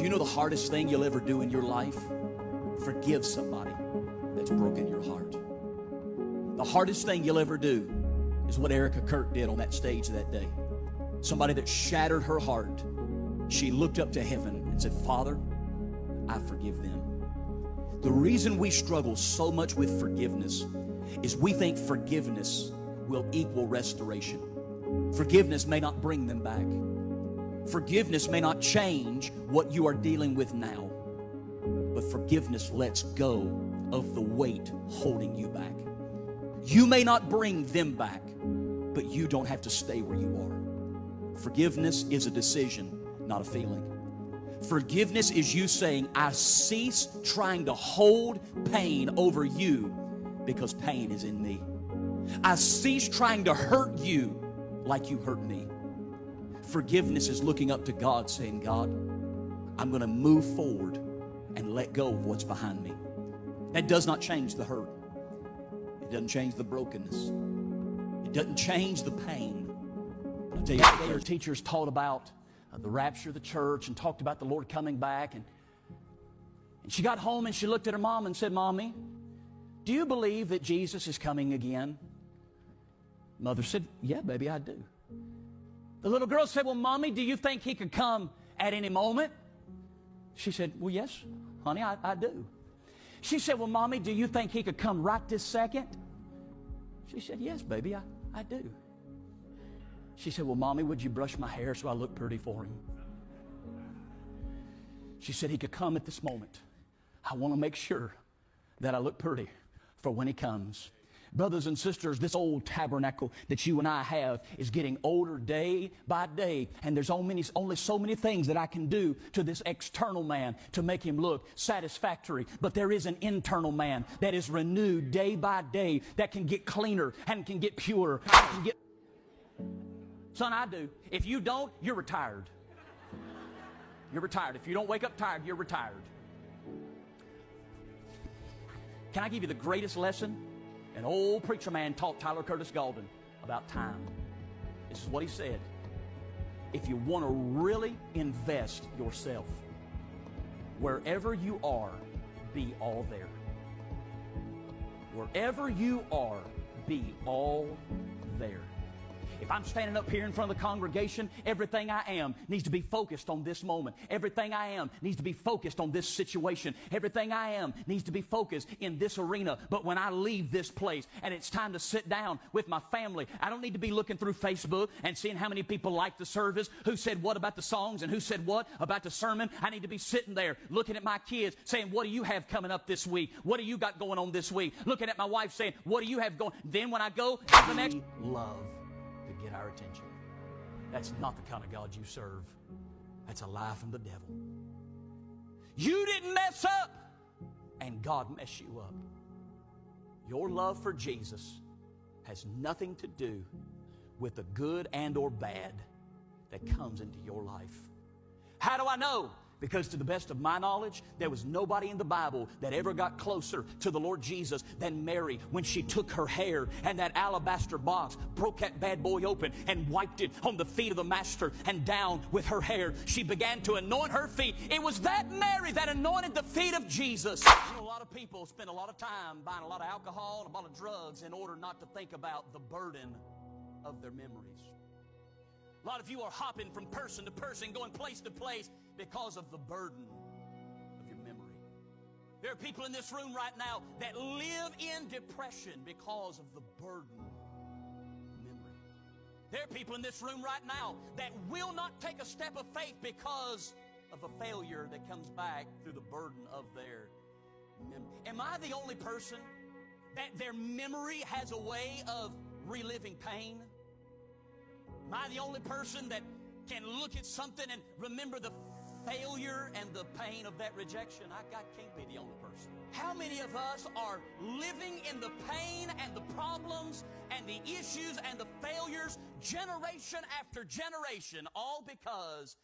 you know the hardest thing you'll ever do in your life? Forgive somebody that's broken your heart. The hardest thing you'll ever do is what Erica Kirk did on that stage that day. Somebody that shattered her heart. She looked up to heaven and said, Father, I forgive them. The reason we struggle so much with forgiveness is we think forgiveness will equal restoration. Forgiveness may not bring them back. Forgiveness may not change what you are dealing with now. But forgiveness lets go of the weight holding you back. You may not bring them back, but you don't have to stay where you are. Forgiveness is a decision, not a feeling. Forgiveness is you saying, I cease trying to hold pain over you because pain is in me. I cease trying to hurt you like you hurt me. Forgiveness is looking up to God saying, God, I'm going to move forward and let go of what's behind me. That does not change the hurt. It doesn't change the brokenness. It doesn't change the pain. I'll tell you, today our teachers taught about the rapture of the church and talked about the Lord coming back. And she got home and she looked at her mom and said, Mommy, do you believe that Jesus is coming again? Mother said, yeah, baby, I do. The little girl said, well, Mommy, do you think he could come at any moment? She said, well, yes, honey, I do. She said, well, Mommy, do you think he could come right this second? She said, yes, baby, I do. She said, well, Mommy, would you brush my hair so I look pretty for him? She said, he could come at this moment. I want to make sure that I look pretty for when he comes. Brothers and sisters, this old tabernacle that you and I have is getting older day by day. And there's only so many things that I can do to this external man to make him look satisfactory. But there is an internal man that is renewed day by day that can get cleaner and can get purer. Son, I do. If you don't, you're retired. You're retired. If you don't wake up tired, you're retired. Can I give you the greatest lesson? An old preacher man taught Tyler Curtis Galden about time. This is what he said. If you want to really invest yourself, wherever you are, be all there. Wherever you are, be all there. If I'm standing up here in front of the congregation, everything I am needs to be focused on this moment. Everything I am needs to be focused on this situation. Everything I am needs to be focused in this arena. But when I leave this place and it's time to sit down with my family, I don't need to be looking through Facebook and seeing how many people liked the service, who said what about the songs, and who said what about the sermon. I need to be sitting there looking at my kids saying, what do you have coming up this week? What do you got going on this week? Looking at my wife saying, what do you have going? Then when I go to the next, love to get our attention. That's not the kind of God you serve. That's a lie from the devil. You didn't mess up, and God messed you up. Your love for Jesus has nothing to do with the good and or bad that comes into your life. How do I know? Because to the best of my knowledge, there was nobody in the Bible that ever got closer to the Lord Jesus than Mary when she took her hair and that alabaster box, broke that bad boy open and wiped it on the feet of the Master, and down with her hair, she began to anoint her feet. It was that Mary that anointed the feet of Jesus. You know, a lot of people spend a lot of time buying a lot of alcohol and a lot of drugs in order not to think about the burden of their memories. A lot of you are hopping from person to person, going place to place because of the burden of your memory. There are people in this room right now that live in depression because of the burden of memory. There are people in this room right now that will not take a step of faith because of a failure that comes back through the burden of their memory. Am I the only person that their memory has a way of reliving pain? Am I the only person that can look at something and remember the failure and the pain of that rejection? I can't be the only person. How many of us are living in the pain and the problems and the issues and the failures generation after generation, all because